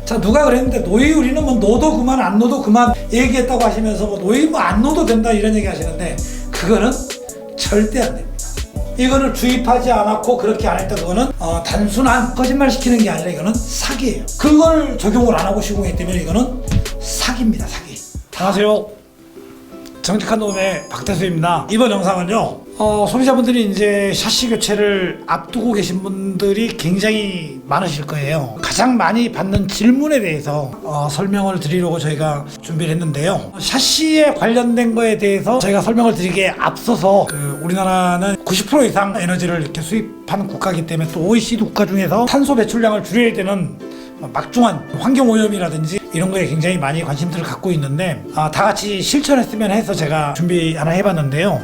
자, 누가 그랬는데 노이유리는 뭐 넣어도 그만 안 넣어도 그만 얘기했다고 하시면서 뭐 노이 뭐 안 넣어도 된다 이런 얘기 하시는데 그거는 절대 안 됩니다. 이거를 주입하지 않았고 그렇게 안 했다 그거는 단순한 거짓말 시키는 게 아니라 이거는 사기예요. 그걸 적용을 안 하고 시공했기 때문에 이거는 사기입니다. 사기. 안녕하세요. 정직한 놈의 박태수입니다. 이번 영상은요 소비자분들이 이제 샤시 교체를 앞두고 계신 분들이 굉장히 많으실 거예요. 가장 많이 받는 질문에 대해서 설명을 드리려고 저희가 준비를 했는데요. 샤시에 관련된 거에 대해서 저희가 설명을 드리기에 앞서서 우리나라는 90% 이상 에너지를 이렇게 수입하는 국가이기 때문에 또 OECD 국가 중에서 탄소 배출량을 줄여야 되는 막중한 환경오염이라든지 이런 거에 굉장히 많이 관심들을 갖고 있는데 다 같이 실천했으면 해서 제가 준비 하나 해봤는데요.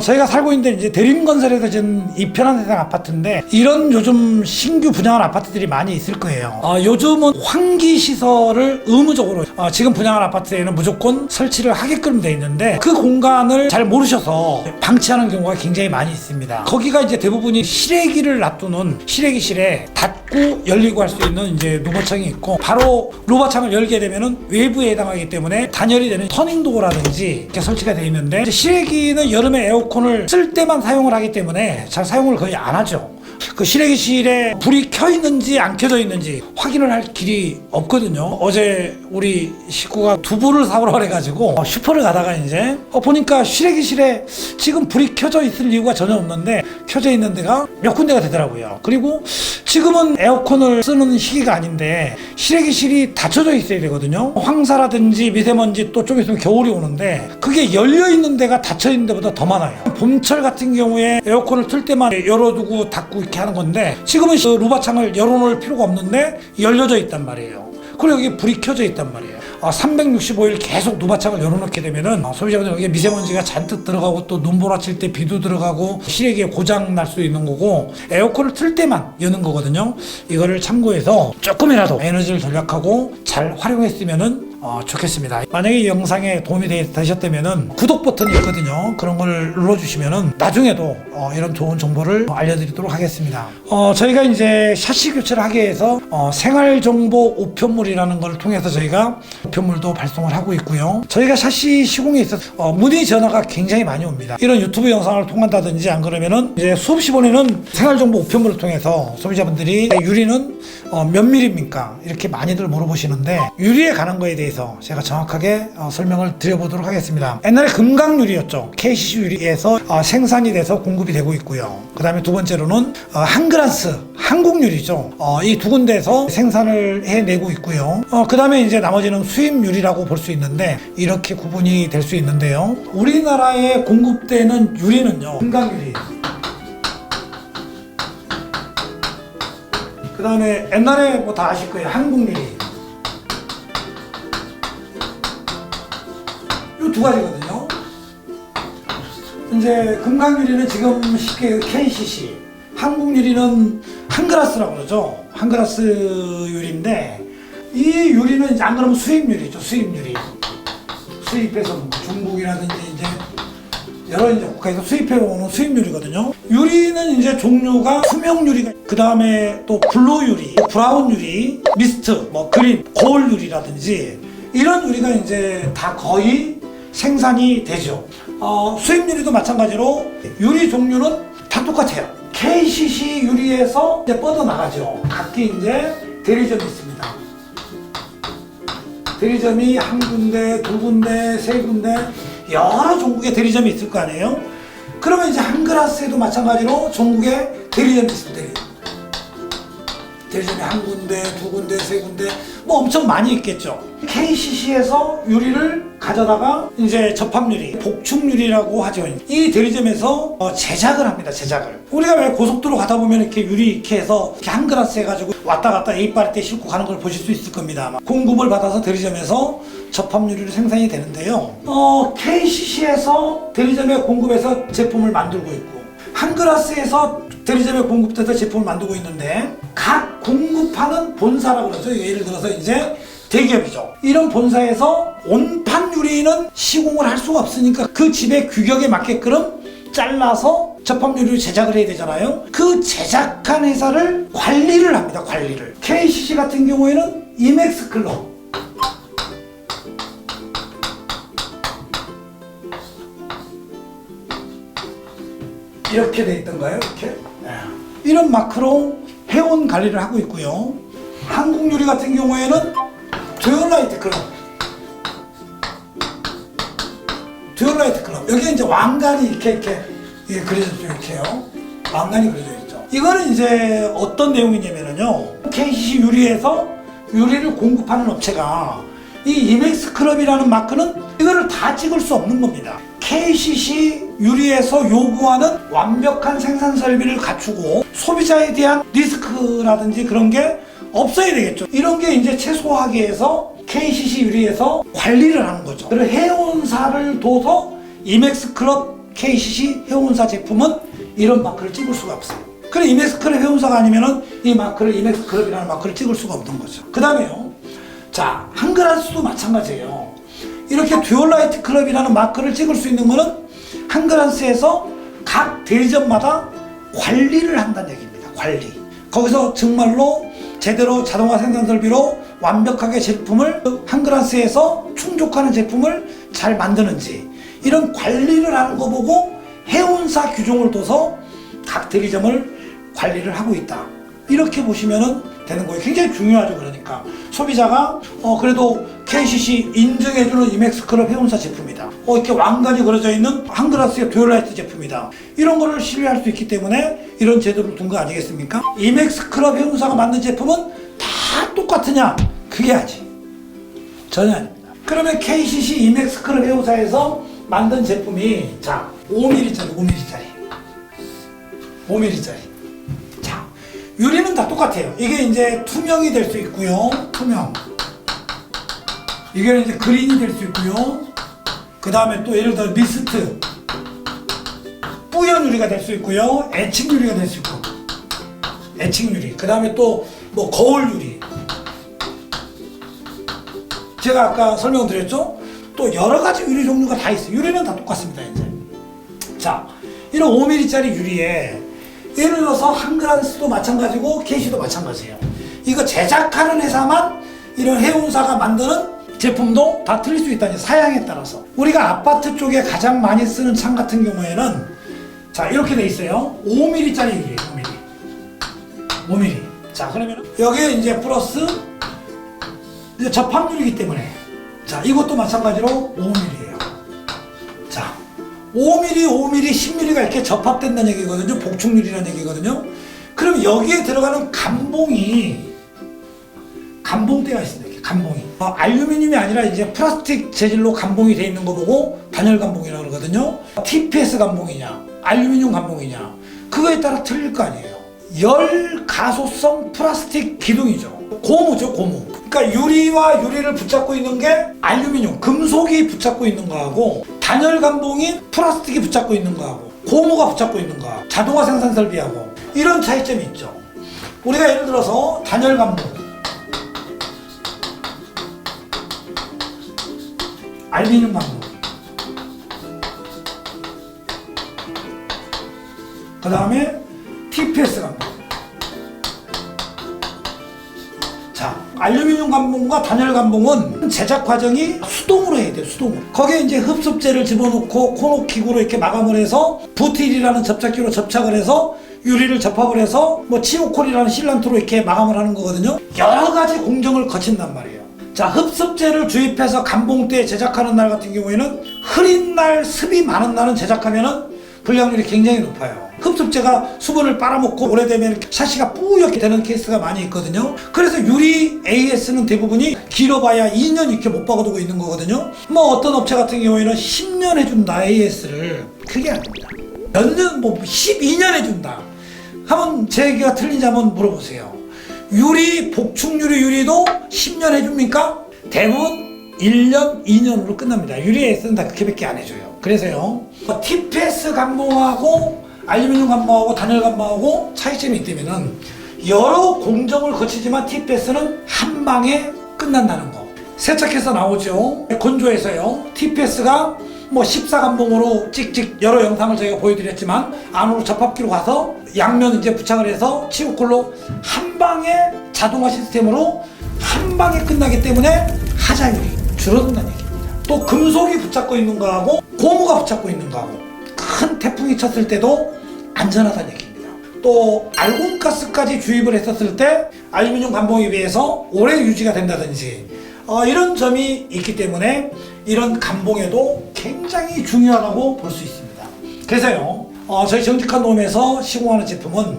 저희가 살고 있는데 이제 대림건설에서 지은 이 편한 세상 아파트인데 이런 요즘 신규 분양한 아파트들이 많이 있을 거예요. 요즘은 환기 시설을 의무적으로 지금 분양한 아파트에는 무조건 설치를 하게끔 돼 있는데 그 공간을 잘 모르셔서 방치하는 경우가 굉장히 많이 있습니다. 거기가 이제 대부분이 실외기를 놔두는 실외기실에 닫고 열리고 할 수 있는 이제 루버창이 있고 바로 루버창을 열게 되면은 외부에 해당하기 때문에 단열이 되는 터닝도어라든지 이렇게 설치가 되어 있는데 실외기는 여름에 에어컨을 쓸 때만 사용을 하기 때문에 잘 사용을 거의 안 하죠. 그 실외기실에 불이 켜 있는지 안 켜져 있는지 확인을 할 길이 없거든요. 어제 우리 식구가 두부를 사오라 그래가지고 슈퍼를 가다가 이제 보니까 실외기실에 지금 불이 켜져 있을 이유가 전혀 없는데 켜져 있는 데가 몇 군데가 되더라고요. 그리고 지금은 에어컨을 쓰는 시기가 아닌데 실외기실이 닫혀져 있어야 되거든요. 황사라든지 미세먼지 또 좀 있으면 겨울이 오는데 그게 열려 있는 데가 닫혀 있는 데보다 더 많아요. 봄철 같은 경우에 에어컨을 틀 때만 열어두고 닫고 이렇게 하는 건데 지금은 루바창을 열어놓을 필요가 없는데 열려져 있단 말이에요. 그리고 여기 불이 켜져 있단 말이에요. 365일 계속 누바창을 열어놓게 되면은 소비자분들 여기에 미세먼지가 잔뜩 들어가고 또 눈보라칠 때 비도 들어가고 실외기에 고장 날 수 있는 거고 에어컨을 틀 때만 여는 거거든요. 이거를 참고해서 조금이라도 에너지를 절약하고 잘 활용했으면은 좋겠습니다. 만약에 이 영상에 도움이 되셨다면은 구독 버튼이 있거든요. 그런 걸 눌러주시면은 나중에도 이런 좋은 정보를 알려드리도록 하겠습니다. 저희가 이제 샤시 교체를 하기 위해서 생활정보 우편물이라는 걸 통해서 저희가 우편물도 발송을 하고 있고요. 저희가 샤시 시공에 있어서 문의 전화가 굉장히 많이 옵니다. 이런 유튜브 영상을 통한다든지 안 그러면은 이제 수없이 보내는 생활정보 우편물을 통해서 소비자분들이 유리는 몇 밀입니까? 이렇게 많이들 물어보시는데 유리에 관한 거에 대해서 제가 정확하게 설명을 드려보도록 하겠습니다. 옛날에 금강유리였죠. KCC 유리에서 생산이 돼서 공급이 되고 있고요. 그 다음에 두 번째로는 한그라스 한국유리죠. 이 두 군데에서 생산을 해내고 있고요. 그 다음에 이제 나머지는 수입유리라고 볼 수 있는데 이렇게 구분이 될 수 있는데요. 우리나라에 공급되는 유리는요, 금강유리. 그 다음에 옛날에 뭐 다 아실 거예요. 한국유리. 이 두 가지거든요. 이제 금강유리는 지금 쉽게 KCC, 한국유리는 한그라스라고 그러죠. 한그라스 유리인데 이 유리는 이제 안 그러면 수입유리죠. 수입유리. 수입해서 뭐 중국이라든지 이제 여러 이제 국가에서 수입해 오는 수입유리거든요. 유리는 이제 종류가 투명유리가, 그 다음에 또 블루유리, 브라운유리, 미스트, 뭐 그린, 거울유리라든지 이런 유리가 이제 다 거의 생산이 되죠. 수입유리도 마찬가지로 유리 종류는 다 똑같아요. KCC 유리에서 이제 뻗어나가죠. 각기 이제 대리점이 있습니다. 대리점이 한 군데, 두 군데, 세 군데 여러 종국의 대리점이 있을 거 아니에요? 그러면 이제 한그라스에도 마찬가지로 전국에 대리점이 있습니다. 대리점이 한 군데, 두 군데, 세 군데 뭐 엄청 많이 있겠죠. KCC에서 유리를 가져다가 이제 접합유리, 복층유리라고 하죠. 이 대리점에서 제작을 합니다. 제작을. 우리가 왜 고속도로 가다 보면 이렇게 유리 이렇게 해서 이렇게 한 그라스 해가지고 왔다 갔다 에이빠리 때 싣고 가는 걸 보실 수 있을 겁니다. 공급을 받아서 대리점에서 접합유리로 생산이 되는데요. KCC에서 대리점에 공급해서 제품을 만들고 있고 한그라스에서 대리점에 공급돼서 제품을 만들고 있는데 각 공급하는 본사라고 그러죠. 예를 들어서 이제 대기업이죠. 이런 본사에서 온판 유리는 시공을 할 수가 없으니까 그 집의 규격에 맞게끔 잘라서 접합 유리를 제작을 해야 되잖아요. 그 제작한 회사를 관리를 합니다. 관리를. KCC 같은 경우에는 이맥스 클럽, 이렇게 돼 있던가요? 이렇게? 이런 마크로 회원 관리를 하고 있고요. 한국유리 같은 경우에는 듀얼라이트 클럽, 듀얼라이트 클럽. 여기에 이제 왕관이 이렇게 그려져 이렇게요. 왕관이 그려져 있죠. 이거는 이제 어떤 내용이냐면요. KCC 유리에서 유리를 공급하는 업체가 이 이맥스 클럽이라는 마크는 이거를 다 찍을 수 없는 겁니다. KCC 유리에서 요구하는 완벽한 생산 설비를 갖추고 소비자에 대한 리스크라든지 그런 게 없어야 되겠죠. 이런 게 이제 최소화하기 위해서 KCC 유리에서 관리를 하는 거죠. 그리고 회원사를 둬서 이맥스 클럽 KCC 회원사 제품은 이런 마크를 찍을 수가 없어요. 그래 이맥스 클럽 회원사가 아니면은 이 마크를 이맥스 클럽이라는 마크를 찍을 수가 없는 거죠. 그 다음에요. 자, 한글한스도 마찬가지예요. 이렇게 듀얼라이트 클럽이라는 마크를 찍을 수 있는 거는 한글한스에서 각 대리점마다 관리를 한다는 얘기입니다. 관리. 거기서 정말로 제대로 자동화 생산 설비로 완벽하게 제품을 한글한스에서 충족하는 제품을 잘 만드는지 이런 관리를 하는 거 보고 회원사 규정을 둬서 각 대리점을 관리를 하고 있다. 이렇게 보시면 되는 거예요. 굉장히 중요하죠. 그러니까 소비자가 그래도 KCC 인증해주는 이맥스 클럽 회원사 제품이다. 이렇게 왕관이 그려져 있는 한글한스의 듀얼라이트 제품이다. 이런 거를 신뢰할 수 있기 때문에 이런 제도를 둔 거 아니겠습니까? 이맥스 클럽 회원사가 만든 제품은 다 똑같으냐? 그게 아니지. 전혀 아닙니다. 그러면 KCC 이맥스 클럽 회원사에서 만든 제품이 자 5mm짜리 5mm짜리 자 유리는 다 똑같아요. 이게 이제 투명이 될 수 있고요. 투명. 이게 이제 그린이 될 수 있고요. 그 다음에 또 예를 들어 미스트, 뿌연 유리가 될 수 있고요. 애칭 유리가 될 수 있고, 애칭 유리. 그 다음에 또 뭐 거울 유리. 제가 아까 설명드렸죠? 또 여러 가지 유리 종류가 다 있어요. 유리는 다 똑같습니다. 이제 자 이런 5mm짜리 유리에 예를 들어서 한글한스도 마찬가지고 KCC도 마찬가지예요. 이거 제작하는 회사만 이런 회원사가 만드는 제품도 다 틀릴 수 있다니 사양에 따라서. 우리가 아파트 쪽에 가장 많이 쓰는 창 같은 경우에는 자 이렇게 돼 있어요. 5mm짜리 유리예요. 5mm. 자 그러면 여기에 이제 플러스 이제 접합유리이기 때문에 자 이것도 마찬가지로 5mm예요. 자 5mm, 5mm, 10mm가 이렇게 접합된다는 얘기거든요. 복층유리라는 얘기거든요. 그럼 여기에 들어가는 감봉대가 있습니다. 이렇게 감봉이. 알루미늄이 아니라 이제 플라스틱 재질로 감봉이 돼 있는 거 보고 단열 감봉이라고 그러거든요. TPS 감봉이냐, 알루미늄 감봉이냐, 그거에 따라 틀릴 거 아니에요. 열 가소성 플라스틱 기둥이죠. 고무죠, 고무. 그러니까 유리와 유리를 붙잡고 있는 게 알루미늄, 금속이 붙잡고 있는 거하고 단열 감봉인 플라스틱이 붙잡고 있는 거하고 고무가 붙잡고 있는 거하고 자동화 생산 설비하고 이런 차이점이 있죠. 우리가 예를 들어서 단열 감봉, 알루미늄 감봉, 그 다음에 TPS 감봉. 자, 알루미늄 감봉과 단열 감봉은 제작 과정이 수동으로 해야 돼요. 수동으로. 거기에 이제 흡습제를 집어넣고 코너 기구로 이렇게 마감을 해서 부틸이라는 접착기로 접착을 해서 유리를 접합을 해서 뭐 치오콜이라는 실란트로 이렇게 마감을 하는 거거든요. 여러 가지 공정을 거친단 말이에요. 자, 흡습제를 주입해서 감봉대 제작하는 날 같은 경우에는 흐린 날, 습이 많은 날은 제작하면은 불량률이 굉장히 높아요. 흡습제가 수분을 빨아먹고 오래되면 샤시가 뿌옇게 되는 케이스가 많이 있거든요. 그래서 유리 AS는 대부분이 길어봐야 2년 이렇게 못 박아두고 있는 거거든요. 뭐 어떤 업체 같은 경우에는 10년 해준다 AS를. 그게 아닙니다. 몇 년, 뭐 12년 해준다 하면 제 얘기가 틀린지 한번 물어보세요. 유리, 복층유리 유리도 10년 해줍니까? 대부분 1년, 2년으로 끝납니다. 유리 AS는 다 그렇게밖에 안 해줘요. 그래서요, TPS 감봉하고 알루미늄 감봉하고 단열 감봉하고 차이점이 있다면은 여러 공정을 거치지만 TPS는 한 방에 끝난다는 거. 세척해서 나오죠. 건조해서요. TPS가 뭐 14감봉으로 찍찍 여러 영상을 저희가 보여드렸지만 안으로 접합기로 가서 양면 이제 부착을 해서 치우콜로 한 방에 자동화 시스템으로 한 방에 끝나기 때문에 하자율이 줄어든다는 얘기입니다. 또 금속이 붙잡고 있는 거하고 고무가 붙잡고 있는 거하고 큰 태풍이 쳤을 때도 안전하다는 얘기입니다. 또 알곤가스까지 주입을 했었을 때 알루미늄 감봉에 비해서 오래 유지가 된다든지 이런 점이 있기 때문에 이런 감봉에도 굉장히 중요하다고 볼 수 있습니다. 그래서요 저희 정직한 놈에서 시공하는 제품은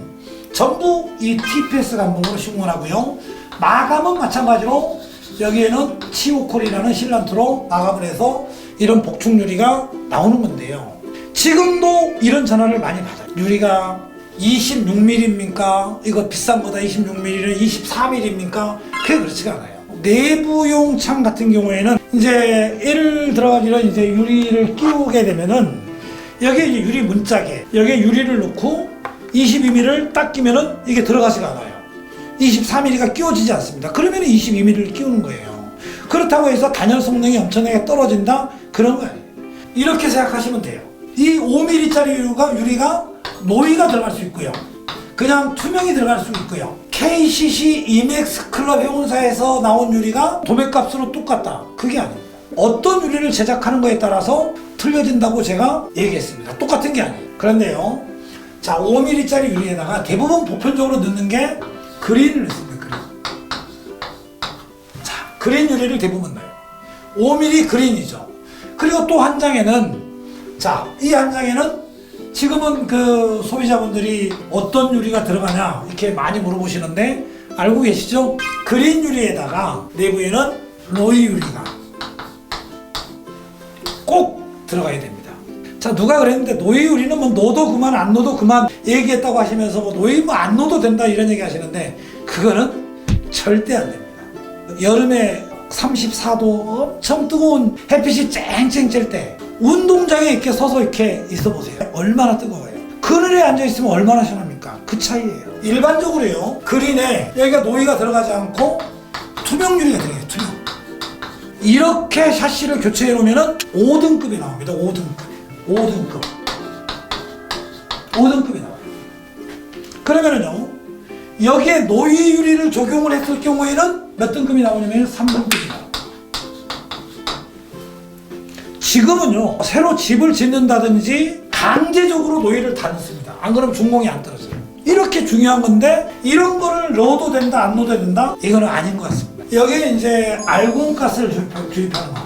전부 이 TPS 감봉으로 시공을 하고요. 마감은 마찬가지로 여기에는 치오콜이라는 실란트로 마감을 해서 이런 복층 유리가 나오는 건데요. 지금도 이런 전화를 많이 받아요. 유리가 26mm입니까? 이거 비싼 거다 26mm는 24mm입니까? 그게 그렇지가 않아요. 내부용 창 같은 경우에는 이제 예를 들어 이런 이제 유리를 끼우게 되면은 여기에 이제 유리 문짝에 여기에 유리를 넣고 22mm를 딱 끼면은 이게 들어가지가 않아요. 24mm가 끼워지지 않습니다. 그러면 22mm를 끼우는 거예요. 그렇다고 해서 단열 성능이 엄청나게 떨어진다? 그런 거 아니에요. 이렇게 생각하시면 돼요. 이 5mm짜리 유리가 노이가 들어갈 수 있고요. 그냥 투명이 들어갈 수 있고요. KCC 이맥스 클럽 회원사에서 나온 유리가 도매값으로 똑같다. 그게 아닙니다. 어떤 유리를 제작하는 거에 따라서 틀려진다고 제가 얘기했습니다. 똑같은 게 아니에요. 그런데요. 자, 5mm짜리 유리에다가 대부분 보편적으로 넣는 게 그린을 넣습니다. 그린. 자, 그린 유리를 대부분 넣어요. 5mm 그린이죠. 그리고 또 한 장에는 자, 이 한 장에는 지금은 그 소비자분들이 어떤 유리가 들어가냐 이렇게 많이 물어보시는데 알고 계시죠? 그린 유리에다가 내부에는 로이 유리가 꼭 들어가야 됩니다. 자, 누가 그랬는데 노이 유리는 뭐 넣어도 그만 안 넣어도 그만 얘기했다고 하시면서 뭐 노이 뭐 안 넣어도 된다 이런 얘기 하시는데 그거는 절대 안 됩니다. 여름에 34도 엄청 뜨거운 햇빛이 쨍쨍 찔 때 운동장에 이렇게 서서 이렇게 있어 보세요. 얼마나 뜨거워요. 그늘에 앉아 있으면 얼마나 시원합니까? 그 차이예요. 일반적으로요. 그린에 여기가 노이가 들어가지 않고 투명 유리가 들어가요. 투명. 이렇게 샤시를 교체해 놓으면은 5등급이 나옵니다. 5등급이 나와요. 그러면은요. 여기에 노이 유리를 적용을 했을 경우에는 몇 등급이 나오냐면 3등급이 나와요. 지금은요, 새로 집을 짓는다든지 강제적으로 노이를 다 넣습니다. 안 그러면 준공이 안 떨어져요. 이렇게 중요한 건데, 이런 거를 넣어도 된다, 안 넣어도 된다? 이거는 아닌 것 같습니다. 여기에 이제 알곤가스를 주입하는 거.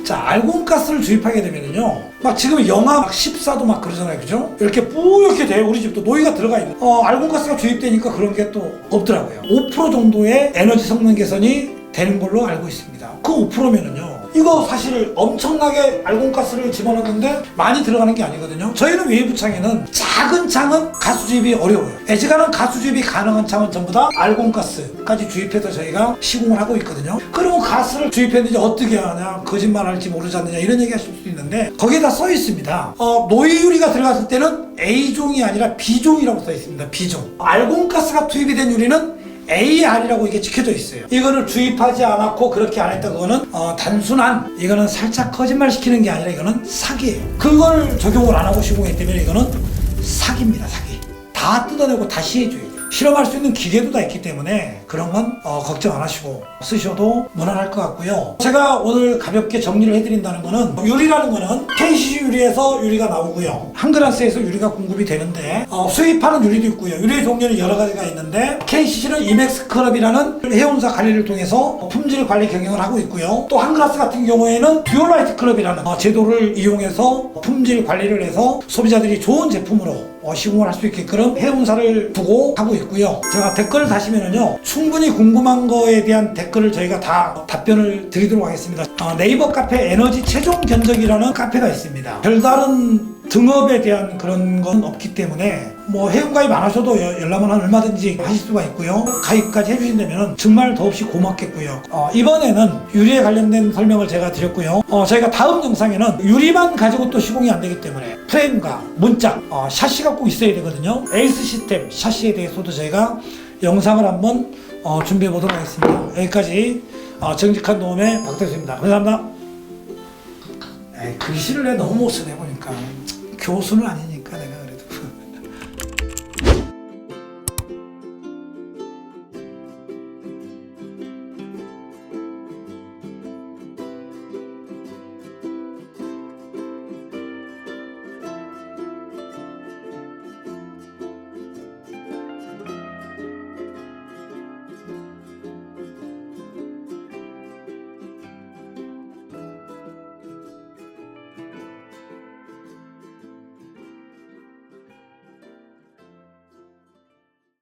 자, 알곤가스를 주입하게 되면은요, 막 지금 영하 막 14도 막 그러잖아요. 그죠? 이렇게 뿌옇게 돼요. 우리 집도 노이가 들어가 있는. 알곤가스가 주입되니까 그런 게 또 없더라고요. 5% 정도의 에너지 성능 개선이 되는 걸로 알고 있습니다. 그 5%면은요. 이거 사실 엄청나게 알곤가스를 집어넣는데 많이 들어가는 게 아니거든요. 저희는 외부 창에는 작은 창은 가스 주입이 어려워요. 애지간한 가스 주입이 가능한 창은 전부 다 알곤가스까지 주입해서 저희가 시공을 하고 있거든요. 그리고 가스를 주입했는지 어떻게 하냐, 거짓말할지 모르지 않느냐 이런 얘기 하실 수 있는데 거기에다 써 있습니다. 노이 유리가 들어갔을 때는 A종이 아니라 B종이라고 써 있습니다. B종. 알곤가스가 투입이 된 유리는 AR이라고 이게 찍혀져 있어요. 이거를 주입하지 않았고 그렇게 안 했다. 그거는 단순한 이거는 살짝 거짓말 시키는 게 아니라 이거는 사기예요. 그걸 적용을 안 하고 시공했기 때문에 이거는 사기입니다. 사기. 다 뜯어내고 다시 해줘야 돼요. 실험할 수 있는 기계도 다 있기 때문에 그런 건 걱정 안 하시고 쓰셔도 무난할 것 같고요. 제가 오늘 가볍게 정리를 해드린다는 거는 유리라는 거는 KCC 유리에서 유리가 나오고요. 한글라스에서 유리가 공급이 되는데 수입하는 유리도 있고요. 유리의 종류는 여러 가지가 있는데 KCC는 이맥스 클럽이라는 회원사 관리를 통해서 품질 관리 경영을 하고 있고요. 또 한글라스 같은 경우에는 듀얼라이트 클럽이라는 제도를 이용해서 품질 관리를 해서 소비자들이 좋은 제품으로 시공을 할 수 있게끔 회원사를 두고 하고 있고요. 제가 댓글을 다시면은요, 충분히 궁금한 거에 대한 댓글을 저희가 다 답변을 드리도록 하겠습니다. 네이버 카페 에너지 최종 견적이라는 카페가 있습니다. 별다른 등업에 대한 그런 건 없기 때문에 뭐 회원가입 안 하셔도 연락은 얼마든지 하실 수가 있고요. 가입까지 해주신다면 정말 더없이 고맙겠고요. 이번에는 유리에 관련된 설명을 제가 드렸고요. 저희가 다음 영상에는 유리만 가지고 또 시공이 안 되기 때문에 프레임과 문짝, 샤시가 꼭 있어야 되거든요. 에이스 시스템 샤시에 대해서도 저희가 영상을 한번 준비해 보도록 하겠습니다. 여기까지 정직한 도움의 박대수입니다. 감사합니다. 글씨를 내 너무 못 쓰네 보니까 교수는 아니냐.